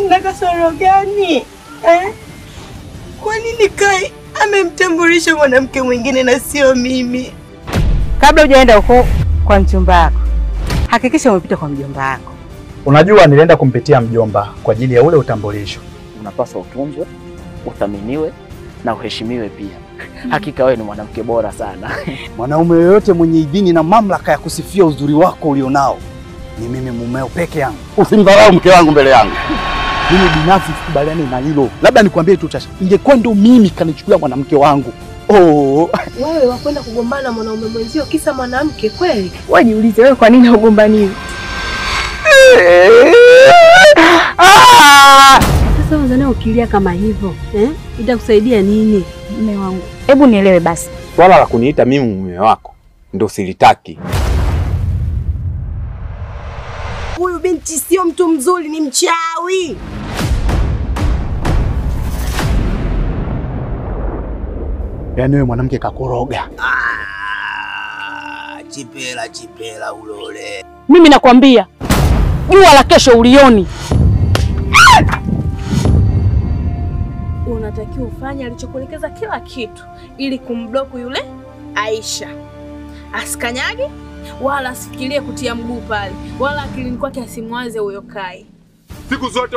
nina kasoro gani? Kwa nini Kai amemtambulisha mwanamke mwingine na sio mimi? Kabla hujaenda huko kwa mchumba wako, hakikisha umepita kwa mjomba wako. Unajua nilienda kumpitia mjomba kwa ajili ya ule utambulisho. Unapaswa utunzwe, uthaminiwe na uheshimiwe pia. Hakika wewe ni mwanamke bora sana. Mwanaume yoyote mwenye idhini na mamlaka ya kusifia uzuri wako ulionao ni mimi mumeo peke yangu. Usimdharau mke wangu mbele yangu. Mimi binafsi sikubaliani na hilo. Labda nikwambie tu Tasha, ingekuwa ndo mimi kanichukulia mwanamke wangu. Wewe wakwenda kugombana na mwanaume mwenzio kisa mwanamke kweli? Wewe jiulize wewe kwa nini ugombaniwe? Sasa unadhani ukilia kama hivyo, itakusaidia nini? Mume wangu, hebu nielewe basi. Swala la kuniita mimi mume wako ndio silitaki. Huyu binti sio mtu mzuri, ni mchawi. Yaani wewe mwanamke kakoroga. Chipela ulole. Mimi nakwambia jua la kesho ulioni. Unatakiwa ufanye alichokuelekeza kila kitu ili kumblock yule Aisha. Asikanyage wala asifikirie kutia mguu pale, wala akilini kwake asimwaze huyo Kai. Siku zote